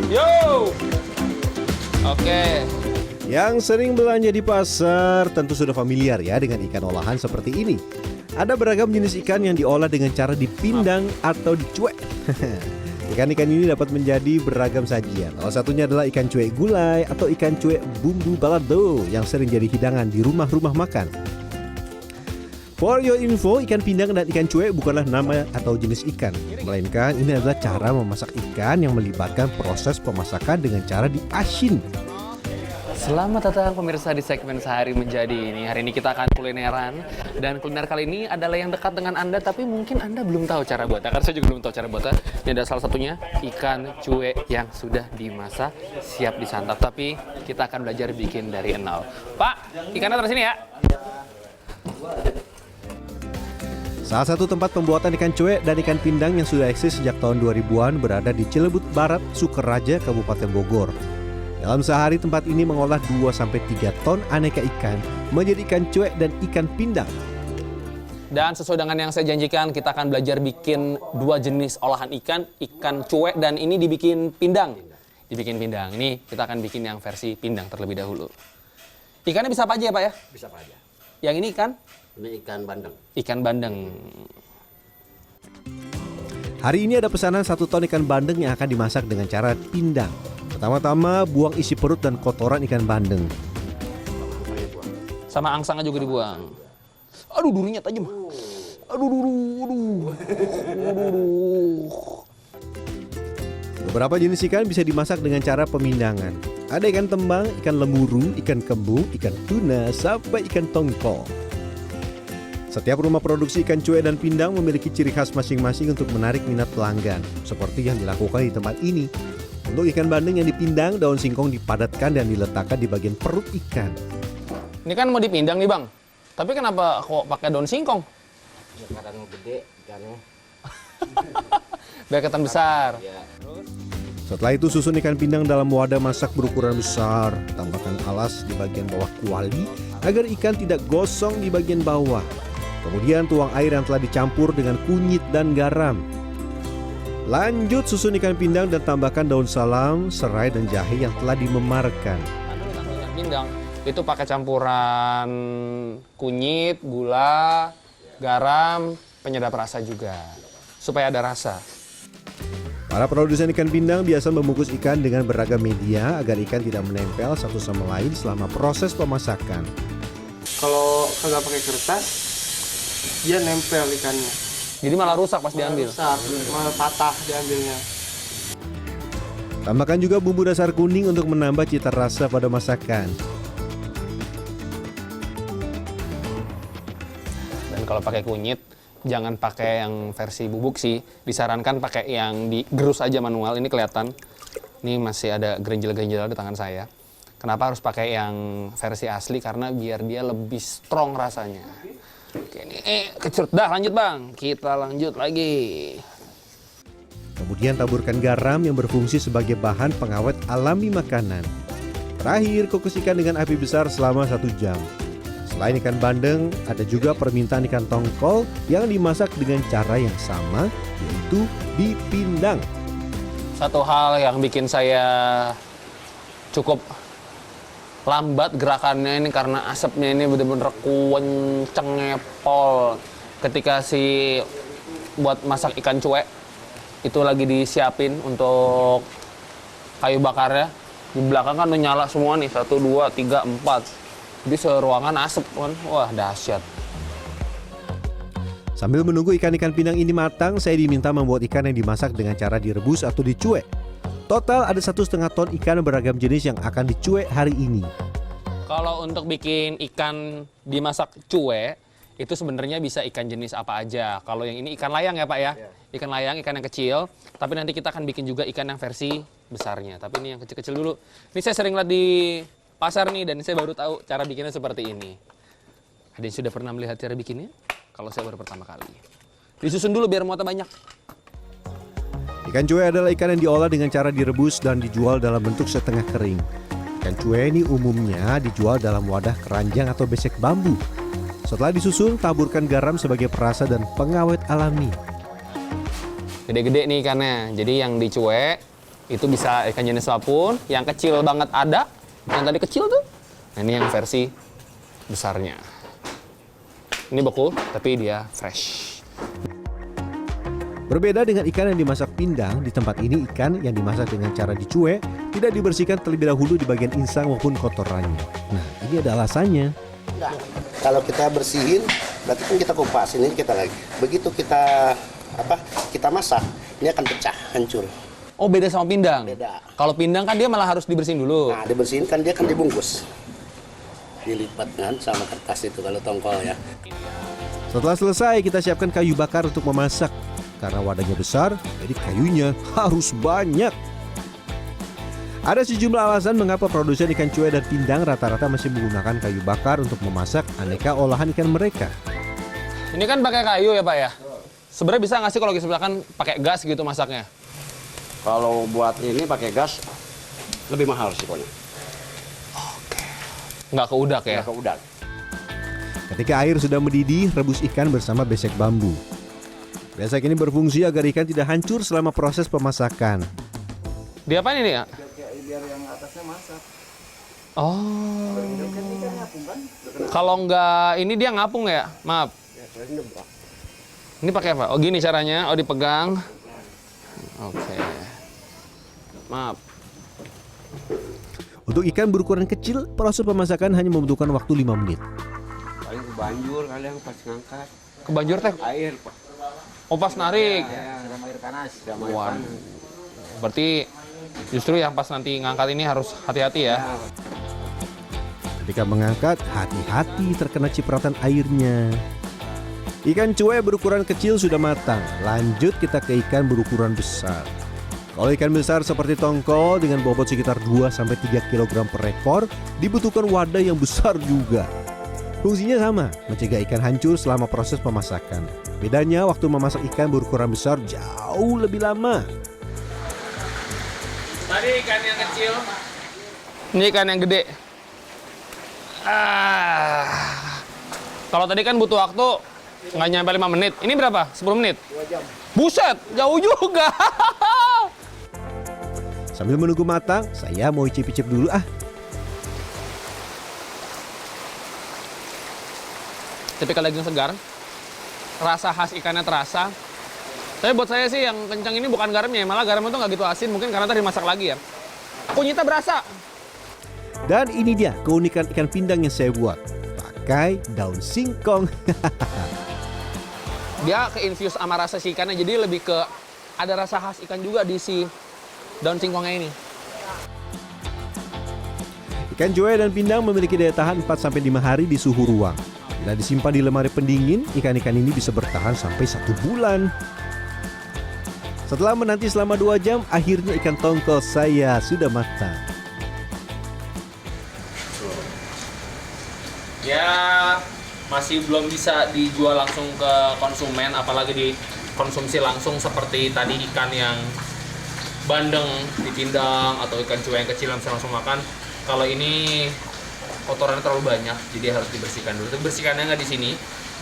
Yo. Oke. Yang sering belanja di pasar tentu sudah familiar ya dengan ikan olahan seperti ini. Ada beragam jenis ikan yang diolah dengan cara dipindang atau dicuek. Ikan-ikan ini dapat menjadi beragam sajian. Salah satunya adalah ikan cuek gulai atau ikan cuek bumbu balado yang sering jadi hidangan di rumah-rumah makan. For your info, ikan pindang dan ikan cuek bukanlah nama atau jenis ikan, melainkan ini adalah cara memasak ikan yang melibatkan proses pemasakan dengan cara diasin. Selamat datang pemirsa di segmen Sehari Menjadi ini. Hari ini kita akan kulineran. Dan kuliner kali ini adalah yang dekat dengan Anda, tapi mungkin Anda belum tahu cara buatnya. Karena saya juga belum tahu cara buatnya. Ini ada salah satunya ikan cuek yang sudah dimasak, siap disantap. Tapi kita akan belajar bikin dari nol. Pak, ikannya taruh sini ya. Salah satu tempat pembuatan ikan cuek dan ikan pindang yang sudah eksis sejak tahun 2000-an berada di Cilebut Barat, Sukaraja, Kabupaten Bogor. Dalam sehari tempat ini mengolah 2-3 ton aneka ikan menjadi ikan cuek dan ikan pindang. Dan sesuai dengan yang saya janjikan, kita akan belajar bikin dua jenis olahan ikan, ikan cuek dan ini dibikin pindang. Dibikin pindang. Ini kita akan bikin yang versi pindang terlebih dahulu. Ikannya bisa apa aja ya Pak ya? Bisa apa aja. Yang ini kan? Ini ikan bandeng. Ikan bandeng. Hari ini ada pesanan 1 ton ikan bandeng yang akan dimasak dengan cara pindang. Pertama-tama buang isi perut dan kotoran ikan bandeng. Sama angsangnya juga dibuang. Aduh, durinya tajam. Aduh. Beberapa jenis ikan bisa dimasak dengan cara pemindangan. Ada ikan tembang, ikan lemuru, ikan kembung, ikan tuna, sampai ikan tongkol. Setiap rumah produksi ikan cuek dan pindang memiliki ciri khas masing-masing untuk menarik minat pelanggan, seperti yang dilakukan di tempat ini. Untuk ikan bandeng yang dipindang, daun singkong dipadatkan dan diletakkan di bagian perut ikan. Ini kan mau dipindang nih Bang. Tapi kenapa kok pakai daun singkong? Ya, karena gede ikannya. Biar kelihatan besar. Ya. Setelah itu susun ikan pindang dalam wadah masak berukuran besar. Tambahkan alas di bagian bawah kuali agar ikan tidak gosong di bagian bawah. Kemudian tuang air yang telah dicampur dengan kunyit dan garam. Lanjut susun ikan pindang dan tambahkan daun salam, serai dan jahe yang telah dimemarkan. Ikan pindang itu pakai campuran kunyit, gula, garam, penyedap rasa juga. Supaya ada rasa. Para produsen ikan pindang biasa membungkus ikan dengan beragam media agar ikan tidak menempel satu sama lain selama proses pemasakan. Kalau kagak pakai kertas, dia nempel ikannya. Jadi malah rusak pas diambil. Rusak, malah patah diambilnya. Tambahkan juga bumbu dasar kuning untuk menambah cita rasa pada masakan. Dan kalau pakai kunyit, jangan pakai yang versi bubuk sih. Disarankan pakai yang digerus aja manual. Ini kelihatan. Ini masih ada gerinjel-gerinjel di tangan saya. Kenapa harus pakai yang versi asli? Karena biar dia lebih strong rasanya. Oke, ini kecurut. Dah, lanjut Bang. Kita lanjut lagi. Kemudian taburkan garam yang berfungsi sebagai bahan pengawet alami makanan. Terakhir, kukus ikan dengan api besar selama 1 jam. Selain ikan bandeng, ada juga permintaan ikan tongkol yang dimasak dengan cara yang sama, yaitu dipindang. Satu hal yang bikin saya cukup lambat gerakannya ini karena asapnya ini bener-bener kenceng ngepol. Ketika buat masak ikan cuek itu lagi disiapin untuk kayu bakarnya, di belakang kan udah nyala semua nih, 1, 2, 3, 4. Jadi seruangan asap kan, wah dahsyat. Sambil menunggu ikan-ikan pindang ini matang, saya diminta membuat ikan yang dimasak dengan cara direbus atau dicuek. Total ada 1,5 ton ikan beragam jenis yang akan dicuek hari ini. Kalau untuk bikin ikan dimasak cuek, itu sebenarnya bisa ikan jenis apa aja. Kalau yang ini ikan layang ya Pak ya? Ikan layang, ikan yang kecil. Tapi nanti kita akan bikin juga ikan yang versi besarnya. Tapi ini yang kecil-kecil dulu. Ini saya sering lihat di pasar nih, dan saya baru tahu cara bikinnya seperti ini. Ada yang sudah pernah melihat cara bikinnya? Kalau saya baru pertama kali. Disusun dulu biar muatnya banyak. Ikan cuek adalah ikan yang diolah dengan cara direbus dan dijual dalam bentuk setengah kering. Ikan cuek ini umumnya dijual dalam wadah keranjang atau besek bambu. Setelah disusun, taburkan garam sebagai perasa dan pengawet alami. Gede-gede nih ikannya. Jadi yang dicuek, Itu bisa ikan jenis apapun. Yang kecil banget ada. Yang tadi kecil tuh. Nah, ini yang versi besarnya. Ini beku, tapi dia fresh. Berbeda dengan ikan yang dimasak pindang, di tempat ini ikan yang dimasak dengan cara dicuek tidak dibersihkan terlebih dahulu di bagian insang maupun kotorannya. Nah, ini ada alasannya. Enggak. Kalau kita bersihin, berarti kan kita kupas. Ini kita lagi. Begitu kita kita masak, ini akan pecah, hancur. Oh, beda sama pindang? Beda. Kalau pindang kan dia malah harus dibersihin dulu. Nah, dibersihin kan dia kan dibungkus. Dilipat kan sama kertas itu kalau tongkol ya. Setelah selesai, kita siapkan kayu bakar untuk memasak. Karena wadahnya besar, jadi kayunya harus banyak. Ada sejumlah alasan mengapa produsen ikan cuek dan pindang rata-rata masih menggunakan kayu bakar untuk memasak aneka olahan ikan mereka. Ini kan pakai kayu ya Pak ya? Sebenarnya bisa nggak sih kalau misalkan pakai gas gitu masaknya? Kalau buat ini pakai gas lebih mahal resikonya. Nggak keudak ya? Nggak keudak. Ketika air sudah mendidih, rebus ikan bersama besek bambu. Besek ini berfungsi agar ikan tidak hancur selama proses pemasakan. Dia apa ini ya? Biar yang atasnya masak. Oh. Kalau nggak ini dia ngapung ya? Maaf. Ini pakai apa? Oh gini caranya. Oh dipegang. Oke. Maaf. Untuk ikan berukuran kecil, proses pemasakan hanya membutuhkan waktu 5 menit. Paling kebanjur kalian pas ngangkat. Kebanjur teh. Air, Pak. Oh pas narik. Siram air panas. Siram air Waduh. panas. Berarti justru yang pas nanti ngangkat ini harus hati-hati ya. Ketika mengangkat, hati-hati terkena cipratan airnya. Ikan cuek berukuran kecil sudah matang. Lanjut kita ke ikan berukuran besar. Kalau ikan besar seperti tongkol dengan bobot sekitar 2-3 kg per ekor, dibutuhkan wadah yang besar juga. Fungsinya sama, mencegah ikan hancur selama proses pemasakan. Bedanya waktu memasak ikan berukuran besar jauh lebih lama. Tadi ikan yang kecil. Ini ikan yang gede. Kalau tadi kan butuh waktu nggak nyampe 5 menit. Ini berapa? 10 menit? 2 jam. Buset, jauh juga. Sambil menunggu matang, saya mau icip-icip dulu ah. Tipikal daging segar. Rasa khas ikannya terasa. Tapi buat saya sih yang kencang ini bukan garamnya, malah garamnya tuh nggak gitu asin, mungkin karena tadi dimasak lagi ya. Kunyitnya berasa. Dan ini dia keunikan ikan pindang yang saya buat. Pakai daun singkong. Dia keinfuse sama rasa si ikannya, jadi lebih ke ada rasa khas ikan juga di si daun singkongnya ini. Ikan cuek dan pindang memiliki daya tahan 4-5 hari di suhu ruang. Bila disimpan di lemari pendingin, ikan-ikan ini bisa bertahan sampai 1 bulan. Setelah menanti selama 2 jam, akhirnya ikan tongkol saya sudah matang. Ya, masih belum bisa dijual langsung ke konsumen, apalagi dikonsumsi langsung seperti tadi ikan yang bandeng dipindang atau ikan cuek yang kecil yang bisa langsung makan. Kalau ini kotorannya terlalu banyak, jadi harus dibersihkan dulu. Tapi bersihkannya nggak di sini,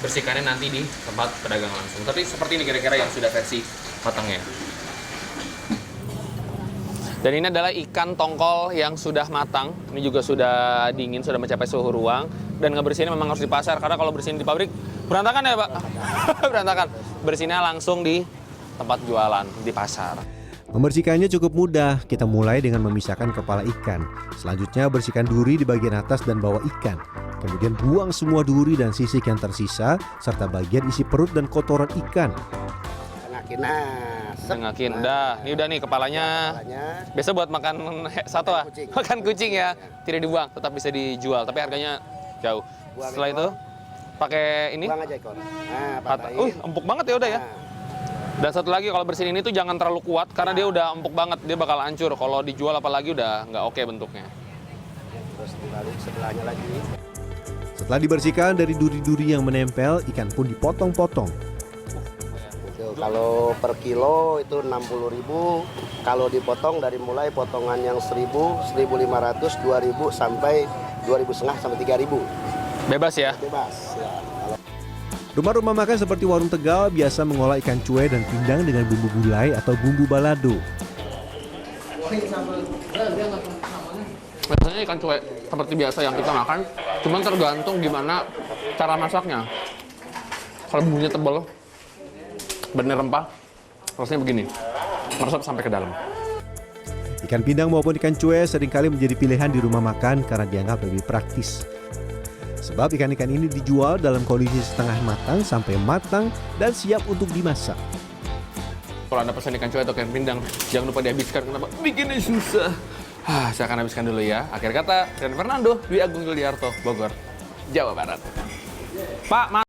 bersihkannya nanti di tempat pedagang langsung. Tapi seperti ini kira-kira yang sudah versi matangnya. Dan ini adalah ikan tongkol yang sudah matang. Ini juga sudah dingin, sudah mencapai suhu ruang. Dan ngebersihinnya memang harus di pasar, karena kalau bersihin di pabrik berantakan ya Pak? Berantakan. Bersihinnya langsung di tempat jualan, di pasar. Membersihkannya cukup mudah. Kita mulai dengan memisahkan kepala ikan. Selanjutnya bersihkan duri di bagian atas dan bawah ikan. Kemudian buang semua duri dan sisik yang tersisa, serta bagian isi perut dan kotoran ikan. Tengakin, udah. Ini udah nih kepalanya. Biasa buat makan satwa, makan kucing ya. Tidak dibuang, tetap bisa dijual. Tapi harganya jauh. Setelah itu pakai ini. Buang aja ekor. Nah, Empuk banget ya udah ya. Dan satu lagi, kalau bersihin ini tuh jangan terlalu kuat karena dia udah empuk banget, dia bakal hancur. Kalau dijual apalagi udah nggak oke bentuknya. Terus dibalik sebelahnya lagi. Setelah dibersihkan dari duri-duri yang menempel, ikan pun dipotong-potong. Kalau per kilo itu 60.000. Kalau dipotong dari mulai potongan yang 1.000, 1.500, 2.000 sampai 2.500 sampai 3.000. Bebas ya? Bebas. Ya. Rumah-rumah makan seperti warung Tegal biasa mengolah ikan cuek dan pindang dengan bumbu gulai atau bumbu balado. Biasanya ikan cuek seperti biasa yang kita makan, cuman tergantung gimana cara masaknya. Kalau bumbunya tebal, bener rempah, rasanya begini, meresap sampai ke dalam. Ikan pindang maupun ikan cuek seringkali menjadi pilihan di rumah makan karena dianggap lebih praktis. Sebab ikan-ikan ini dijual dalam kondisi setengah matang sampai matang dan siap untuk dimasak. Kalau Anda pesan ikan cuek atau ikan pindang, jangan lupa dihabiskan. Kenapa? Bikinnya susah. Saya akan habiskan dulu ya. Akhir kata, Rian Fernando, Dwi Agung Yuliarto, Bogor, Jawa Barat. Pak,